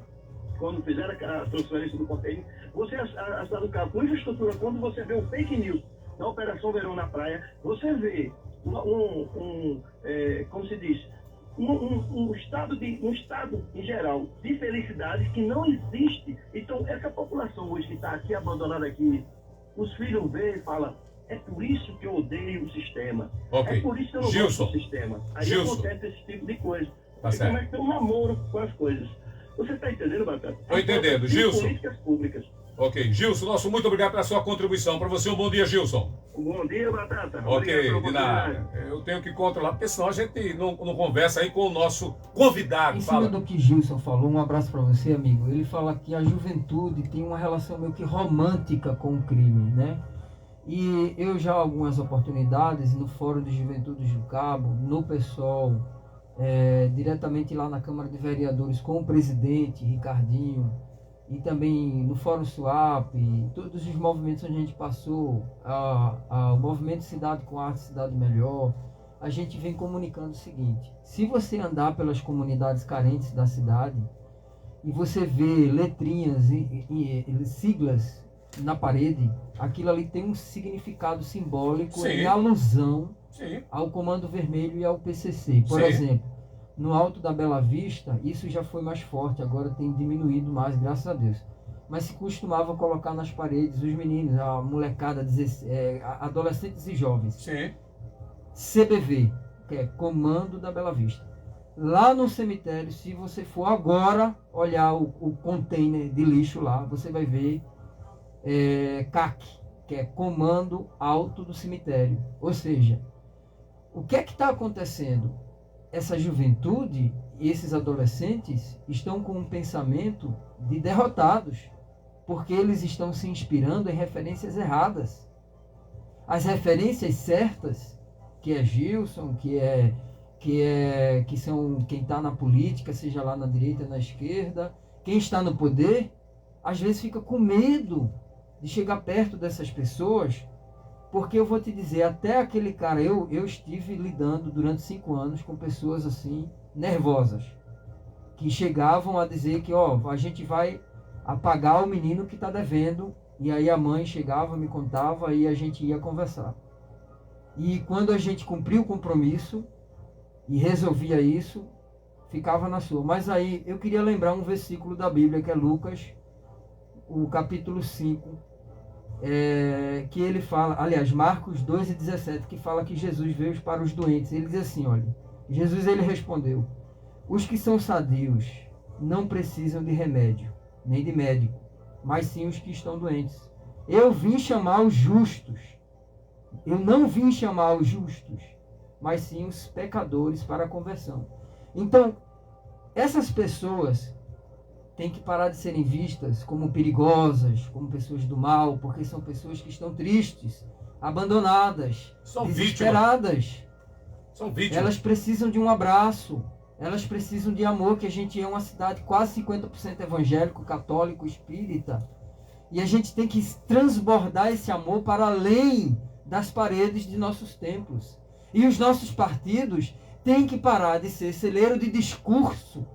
quando fizeram a transferência do container, você a Cidade do Cabo com infraestrutura, quando você vê o fake news da Operação Verão na praia, você vê como se diz, um estado em geral de felicidade que não existe. Então, essa população hoje que está aqui abandonada aqui, os filhos veem e falam, é por isso que eu odeio o sistema. É por isso que eu não gosto do sistema. Aí acontece esse tipo de coisa. Você começa a ter um namoro com as coisas. Você está entendendo, Batata? Estou entendendo, Gilson. Políticas públicas. Ok, Gilson, muito obrigado pela sua contribuição. Para você, um bom dia, Gilson. Bom dia, Batata. Ok, de nada. Eu tenho que controlar, porque senão a gente não conversa aí com o nosso convidado. Em cima do que Gilson falou, um abraço para você, amigo. Ele fala que a juventude tem uma relação meio que romântica com o crime, né? E eu já algumas oportunidades no Fórum de Juventudes do Cabo, no PSOL, diretamente lá na Câmara de Vereadores com o presidente Ricardinho, e também no Fórum SWAP, todos os movimentos onde a gente passou, o movimento Cidade com Arte, Cidade Melhor, a gente vem comunicando o seguinte: se você andar pelas comunidades carentes da cidade e você vê letrinhas e siglas na parede, aquilo ali tem um significado simbólico em alusão ao Comando Vermelho e ao PCC. Por exemplo, no Alto da Bela Vista, isso já foi mais forte, agora tem diminuído mais, graças a Deus. Mas se costumava colocar nas paredes os meninos, a molecada, adolescentes e jovens. CBV, que é Comando da Bela Vista. Lá no cemitério, se você for agora olhar o container de lixo lá, você vai ver CAC, que é Comando Alto do Cemitério. Ou seja, o que é que está acontecendo? Essa juventude e esses adolescentes estão com um pensamento de derrotados, porque eles estão se inspirando em referências erradas. As referências certas, que é Gilson, que são quem está na política, seja lá na direita, na esquerda, quem está no poder, às vezes fica com medo de chegar perto dessas pessoas. Porque eu vou te dizer, até aquele cara, eu estive lidando durante 5 anos com pessoas assim, nervosas, que chegavam a dizer que, a gente vai apagar o menino que está devendo, e aí a mãe chegava, me contava, e a gente ia conversar. E quando a gente cumpria o compromisso e resolvia isso, ficava na sua. Mas aí eu queria lembrar um versículo da Bíblia, que é Lucas, o capítulo 5, que ele fala, aliás, Marcos 2:17, que fala que Jesus veio para os doentes. Ele diz assim, olha, Jesus ele respondeu: os que são sadios não precisam de remédio, nem de médico, mas sim os que estão doentes. Eu vim chamar os justos. Eu não vim chamar os justos, mas sim os pecadores para a conversão. Então, essas pessoas têm que parar de serem vistas como perigosas, como pessoas do mal, porque são pessoas que estão tristes, abandonadas, desesperadas. São vítimas. Elas precisam de um abraço, elas precisam de amor, que a gente é uma cidade quase 50% evangélico, católico, espírita, e a gente tem que transbordar esse amor para além das paredes de nossos templos. E os nossos partidos tem que parar de ser celeiro de discurso.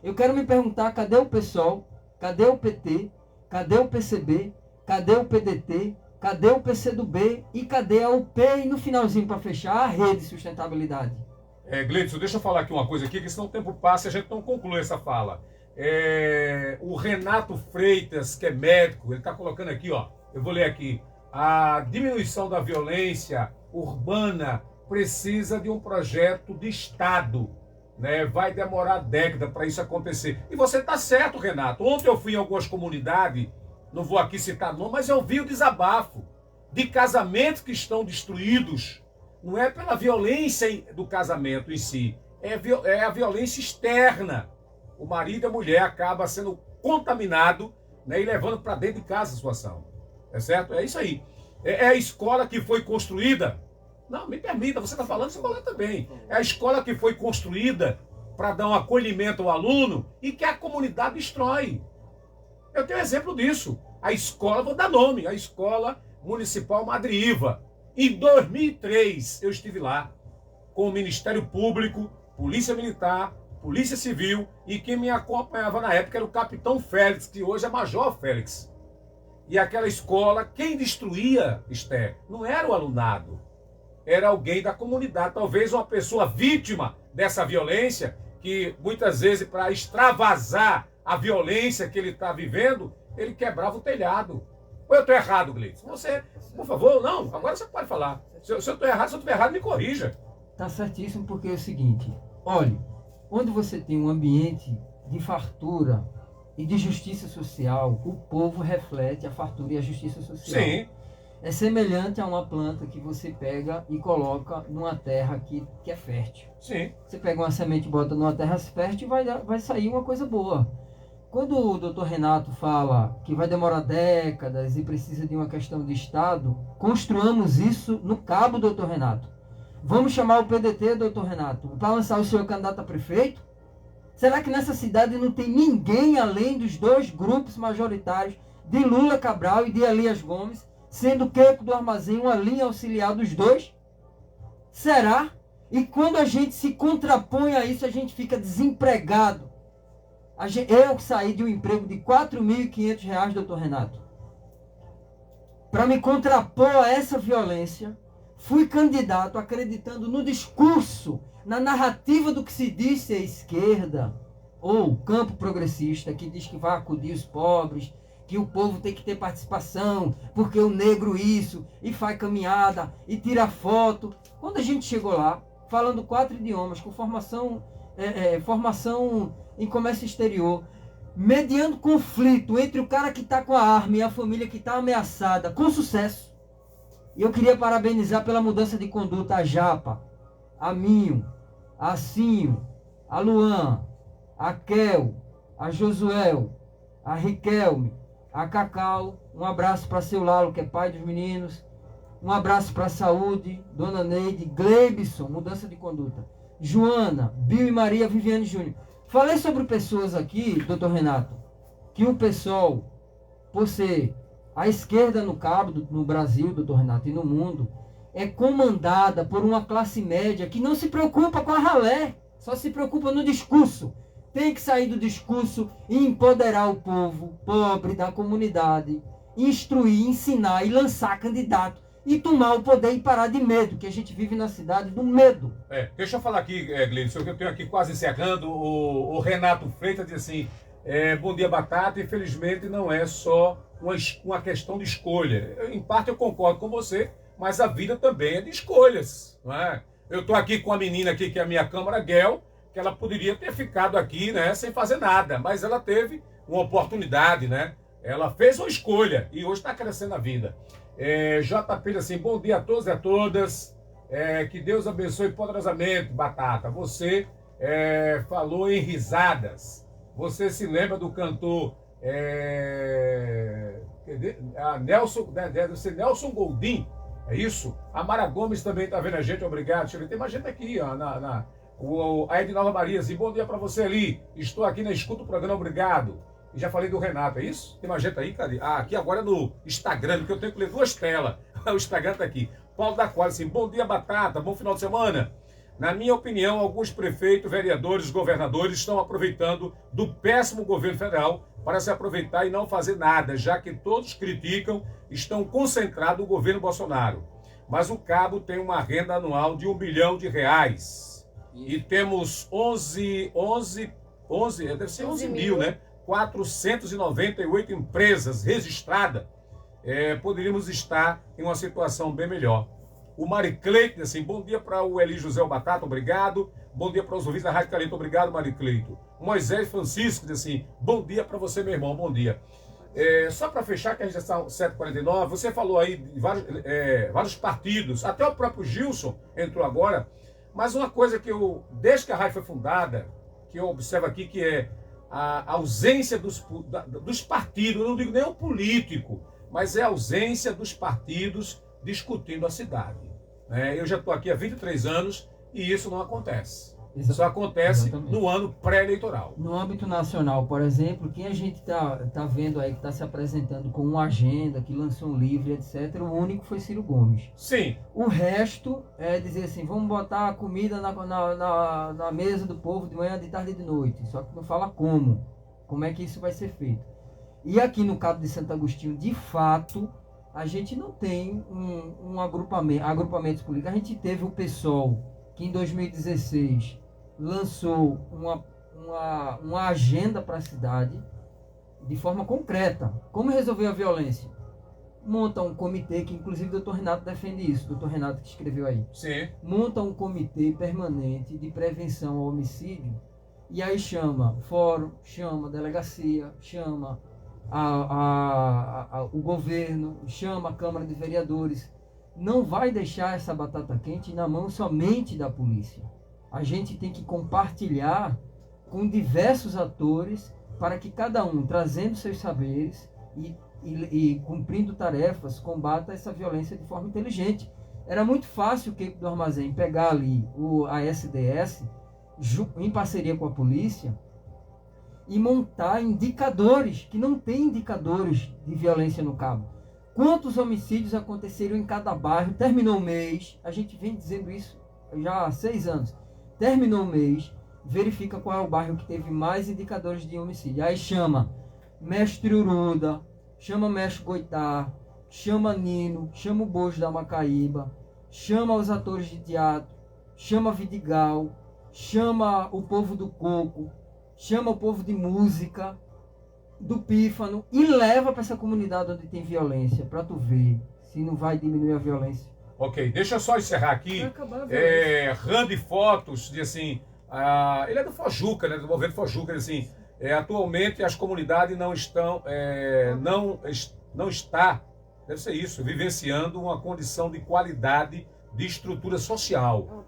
Eu quero me perguntar, cadê o PSOL? Cadê o PT? Cadê o PCB? Cadê o PDT? Cadê o PCdoB? E cadê a UP? E no finalzinho, para fechar, a Rede Sustentabilidade. Gleidson, deixa eu falar aqui uma coisa aqui, que senão o tempo passa e a gente não conclui essa fala. O Renato Freitas, que é médico, ele está colocando aqui, ó, eu vou ler aqui, a diminuição da violência urbana precisa de um projeto de Estado, né? Vai demorar década para isso acontecer. E você está certo, Renato. Ontem eu fui em algumas comunidades, não vou aqui citar nome, mas eu vi o desabafo de casamentos que estão destruídos. Não é pela violência do casamento em si, é a violência externa. O marido e a mulher acabam sendo contaminados, né, e levando para dentro de casa a situação. É certo? É isso aí. É a escola que foi construída. Não, me permita, você está falando, você fala também. É a escola que foi construída para dar um acolhimento ao aluno e que a comunidade destrói. Eu tenho exemplo disso. A escola, vou dar nome, a Escola Municipal Madre Iva. Em 2003, eu estive lá com o Ministério Público, Polícia Militar, Polícia Civil, e quem me acompanhava na época era o Capitão Félix, que hoje é Major Félix. E aquela escola, quem destruía, Esther, não era o alunado, era alguém da comunidade, talvez uma pessoa vítima dessa violência, que muitas vezes, para extravasar a violência que ele está vivendo, ele quebrava o telhado. Ou eu estou errado, Gleidson? Você, por favor, não, agora você pode falar. Se eu estou errado, se eu estiver errado, me corrija. Está certíssimo, porque é o seguinte, olhe, onde você tem um ambiente de fartura e de justiça social, o povo reflete a fartura e a justiça social. Sim. É semelhante a uma planta que você pega e coloca numa terra que é fértil. Sim. Você pega uma semente e bota numa terra fértil e vai sair uma coisa boa. Quando o doutor Renato fala que vai demorar décadas e precisa de uma questão de Estado, construamos isso no cabo, doutor Renato. Vamos chamar o PDT, doutor Renato, para lançar o senhor candidato a prefeito? Será que nessa cidade não tem ninguém além dos dois grupos majoritários de Lula Cabral e de Elias Gomes, sendo o Queco do Armazém uma linha auxiliar dos dois? Será? E quando a gente se contrapõe a isso, a gente fica desempregado. Eu saí de um emprego de R$ 4.500, doutor Renato. Para me contrapor a essa violência, fui candidato acreditando no discurso, na narrativa do que se diz ser esquerda, ou campo progressista, que diz que vai acudir os pobres, que o povo tem que ter participação, porque o negro isso, e faz caminhada, e tira foto. Quando a gente chegou lá, falando 4 idiomas, com formação em comércio exterior, mediando conflito entre o cara que está com a arma e a família que está ameaçada, com sucesso. E eu queria parabenizar pela mudança de conduta a Japa, a Minho, a Cinho, a Luan, a Kel, a Josuel, a Riquelme, a Cacau. Um abraço para seu Lalo, que é pai dos meninos. Um abraço para a Saúde, Dona Neide, Gleibson, mudança de conduta. Joana, Bill e Maria Viviane Júnior. Falei sobre pessoas aqui, doutor Renato, que o PSOL, por ser a esquerda no cabo, no Brasil, doutor Renato, e no mundo, é comandada por uma classe média que não se preocupa com a ralé, só se preocupa no discurso. Tem que sair do discurso e empoderar o povo pobre da comunidade, instruir, ensinar e lançar candidato e tomar o poder e parar de medo, que a gente vive na cidade do medo. Deixa eu falar aqui, Gleidson, que eu tenho aqui quase encerrando. O Renato Freitas diz assim, bom dia, Batata, infelizmente não é só uma questão de escolha. Em parte eu concordo com você, mas a vida também é de escolhas, não é? Eu estou aqui com a menina aqui, que é a minha câmara, Guel, que ela poderia ter ficado aqui, né, sem fazer nada, mas ela teve uma oportunidade, né? Ela fez uma escolha e hoje está crescendo a vida. JP assim, bom dia a todos e a todas, que Deus abençoe poderosamente, Batata. Você falou em risadas, você se lembra do cantor Nelson Goldin, é isso? A Mara Gomes também está vendo a gente, obrigado. Tem mais gente aqui, ó, a Edinalva Maria, assim, bom dia para você ali, estou aqui na escuta do programa, obrigado. E já falei do Renato, é isso? Tem mais gente aí, cadê? Aqui agora no Instagram, porque eu tenho que ler 2 telas. O Instagram tá aqui. Paulo da Quadra, assim, bom dia, Batata, bom final de semana. Na minha opinião, alguns prefeitos, vereadores, governadores estão aproveitando do péssimo governo federal para se aproveitar e não fazer nada, já que todos criticam, estão concentrados no governo Bolsonaro. Mas o Cabo tem uma renda anual de R$1 bilhão. E temos 11 mil, né? 498 empresas registradas. Poderíamos estar em uma situação bem melhor. O Maricleito diz assim: bom dia para o Eli José Batata, obrigado. Bom dia para os ouvintes da Rádio Caleta, obrigado, Maricleito. Moisés Francisco diz assim: bom dia para você, meu irmão, bom dia. Só para fechar, que a gente já está 7h49, você falou aí de vários partidos, até o próprio Gilson entrou agora, mas uma coisa que desde que a rádio foi fundada, que eu observo aqui, que é a ausência dos partidos, eu não digo nem o político, mas é a ausência dos partidos discutindo a cidade. Eu já estou aqui há 23 anos e isso não acontece. Isso acontece no ano pré-eleitoral. No âmbito nacional, por exemplo, quem a gente tá vendo aí que está se apresentando com uma agenda, que lançou um livro, etc., o único foi Ciro Gomes. Sim. O resto é dizer assim: vamos botar a comida na mesa do povo de manhã, de tarde e de noite. Só que não fala como é que isso vai ser feito. E aqui no Cabo de Santo Agostinho, de fato, a gente não tem um agrupamentos políticos. A gente teve o PSOL, que em 2016 lançou uma agenda para a cidade de forma concreta. Como resolver a violência? Monta um comitê, que inclusive o doutor Renato defende isso, o doutor Renato que escreveu aí. Sim. Monta um comitê permanente de prevenção ao homicídio, e aí chama fórum, chama delegacia, chama o governo, chama a Câmara de Vereadores. Não vai deixar essa batata quente na mão somente da polícia. A gente tem que compartilhar com diversos atores para que cada um, trazendo seus saberes e cumprindo tarefas, combata essa violência de forma inteligente. Era muito fácil o Keiko do Armazém pegar ali a SDS, em parceria com a polícia, e montar indicadores, que não tem indicadores de violência no Cabo. Quantos homicídios aconteceram em cada bairro? Terminou o mês, a gente vem dizendo isso já há 6 anos. Terminou o mês, verifica qual é o bairro que teve mais indicadores de homicídio. Aí chama Mestre Uruda, chama Mestre Goitá, chama Nino, chama o Bojo da Macaíba, chama os atores de teatro, chama Vidigal, chama o povo do coco, chama o povo de música, do pífano, e leva para essa comunidade onde tem violência, para tu ver se não vai diminuir a violência. Ok, deixa eu só encerrar aqui. Randy Fotos diz assim, ele é do Fojuca, né, do movimento Fojuca, diz assim, atualmente as comunidades não estão, não está, deve ser isso, vivenciando uma condição de qualidade de estrutura social.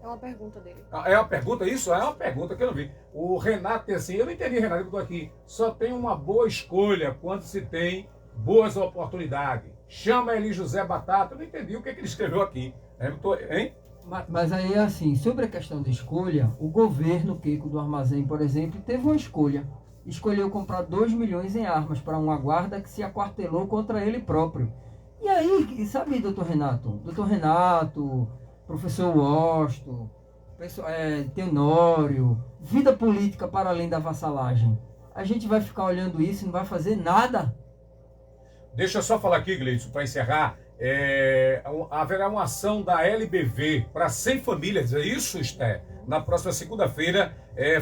É uma pergunta dele. É uma pergunta isso? É uma pergunta que eu não vi. O Renato tem assim, eu não entendi, Renato, eu estou aqui. Só tem uma boa escolha quando se tem boas oportunidades. Chama Eli José Batata, eu não entendi o que ele escreveu aqui. Hein? Mas aí é assim, sobre a questão de escolha, o governo Keiko do Armazém, por exemplo, teve uma escolha. Escolheu comprar 2 milhões em armas para uma guarda que se aquartelou contra ele próprio. E aí, sabe, doutor Renato? Doutor Renato, professor Washington, Tenório, vida política para além da vassalagem. A gente vai ficar olhando isso e não vai fazer nada? Deixa eu só falar aqui, Gleison, para encerrar. Haverá uma ação da LBV para 100 famílias, é isso, Esté? Na próxima segunda-feira,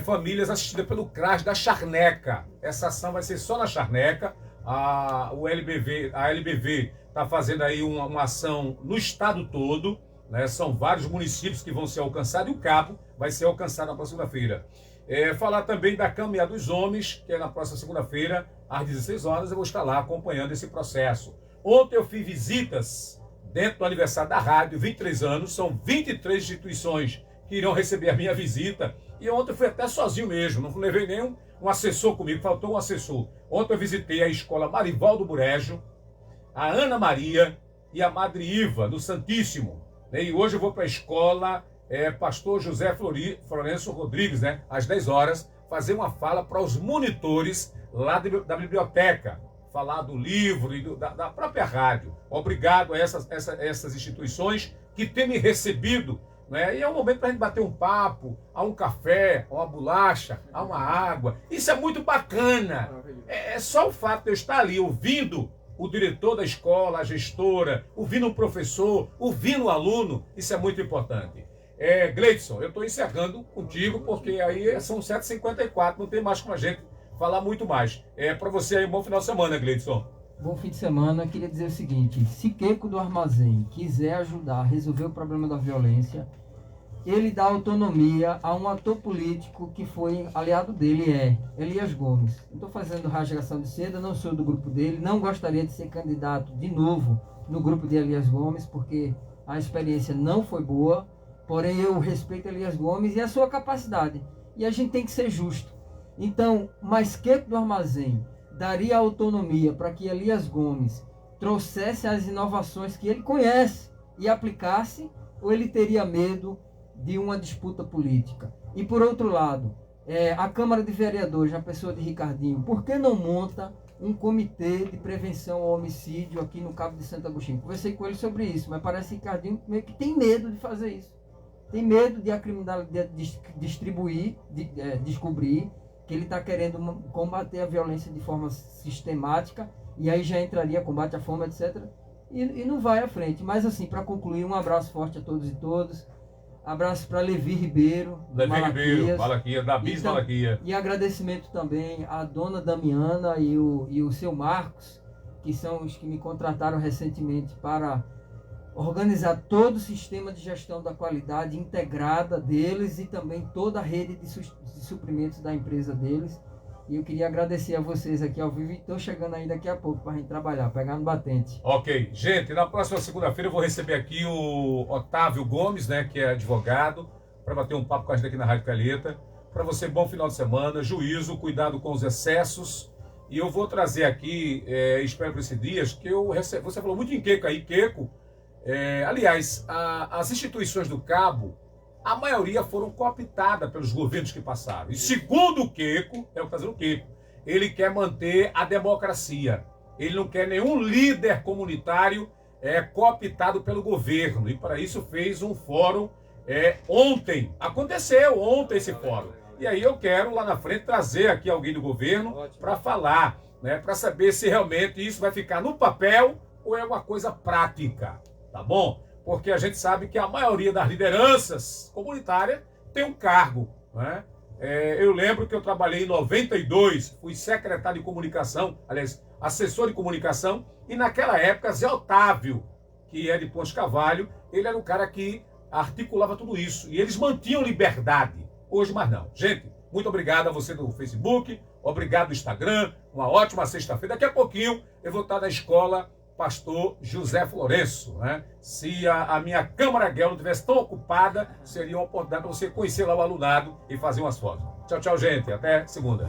famílias assistidas pelo CRAS da Charneca. Essa ação vai ser só na Charneca. A LBV está fazendo aí uma ação no estado todo, né? São vários municípios que vão ser alcançados e o Cabo vai ser alcançado na próxima segunda-feira. Falar também da Caminhada dos Homens, que é na próxima segunda-feira, às 16 horas, eu vou estar lá acompanhando esse processo. Ontem eu fiz visitas dentro do aniversário da rádio, 23 anos, são 23 instituições que irão receber a minha visita, e ontem eu fui até sozinho mesmo, não levei nenhum assessor comigo, faltou um assessor. Ontem eu visitei a escola Marivaldo Burejo, a Ana Maria e a Madre Iva, do Santíssimo. E hoje eu vou para a escola Pastor José Florencio Rodrigues, né, às 10 horas, fazer uma fala para os monitores lá da biblioteca, falar do livro e da própria rádio. Obrigado a essas instituições que têm me recebido né? E é um momento para a gente bater um papo, a um café, a uma bolacha, a uma água. Isso é muito bacana. É só o fato de eu estar ali ouvindo o diretor da escola, a gestora, ouvindo o professor, ouvindo o aluno, isso é muito importante. Gleidson, eu estou encerrando contigo, porque aí são 7h54, não tem mais com a gente falar muito mais. Para você aí, um bom final de semana, Gleidson. Bom fim de semana. Queria dizer o seguinte: se Queco do Armazém quiser ajudar a resolver o problema da violência, ele dá autonomia a um ator político que foi aliado dele, Elias Gomes. Eu estou fazendo rasgação de seda, não sou do grupo dele, não gostaria de ser candidato de novo no grupo de Elias Gomes, porque a experiência não foi boa, porém eu respeito Elias Gomes e a sua capacidade, e a gente tem que ser justo. Então, mas Queco do Armazém daria autonomia para que Elias Gomes trouxesse as inovações que ele conhece e aplicasse, ou ele teria medo de uma disputa política? E por outro lado, a Câmara de Vereadores, na pessoa de Ricardinho, por que não monta um comitê de prevenção ao homicídio aqui no Cabo de Santo Agostinho? Conversei com ele sobre isso, mas parece que Ricardinho meio que tem medo de fazer isso. Tem medo de a criminalidade descobrir que ele está querendo combater a violência de forma sistemática, e aí já entraria combate à fome, etc. E não vai à frente. Mas assim, para concluir, um abraço forte a todos e todas. Abraço para Levi Ribeiro, Malaquias, da Bis Malaquias. E agradecimento também à dona Damiana e o seu Marcos, que são os que me contrataram recentemente para organizar todo o sistema de gestão da qualidade integrada deles e também toda a rede de suprimentos da empresa deles. E eu queria agradecer a vocês aqui ao vivo, e estou chegando aí daqui a pouco para a gente trabalhar, pegar no batente. Ok. Gente, na próxima segunda-feira eu vou receber aqui o Otávio Gomes, né, que é advogado, para bater um papo com a gente aqui na Rádio Calheta. Para você, bom final de semana, juízo, cuidado com os excessos. E eu vou trazer aqui, espero por esses dias, que eu recebo. Você falou muito em Queco aí, Queco. Aliás, as instituições do Cabo, a maioria foram cooptadas pelos governos que passaram. E segundo o Queco, é o que está dizendo o Queco, ele quer manter a democracia. Ele não quer nenhum líder comunitário cooptado pelo governo. E para isso fez um fórum ontem. Aconteceu ontem esse fórum. E aí eu quero lá na frente trazer aqui alguém do governo para falar, né, para saber se realmente isso vai ficar no papel ou é uma coisa prática. Tá bom? Porque a gente sabe que a maioria das lideranças comunitárias tem um cargo, né? Eu lembro que eu trabalhei em 92, fui secretário de comunicação, aliás, assessor de comunicação, e naquela época Zé Otávio, que é de Pontes Cavalho, ele era o cara que articulava tudo isso, e eles mantinham liberdade. Hoje mais não. Gente, muito obrigado a você do Facebook, obrigado do Instagram, uma ótima sexta-feira. Daqui a pouquinho eu vou estar na escola Pastor José Florenço, né? Se a minha câmera Guel não estivesse tão ocupada, seria uma oportunidade para você conhecer lá o alunado e fazer umas fotos. Tchau, tchau, gente. Até segunda.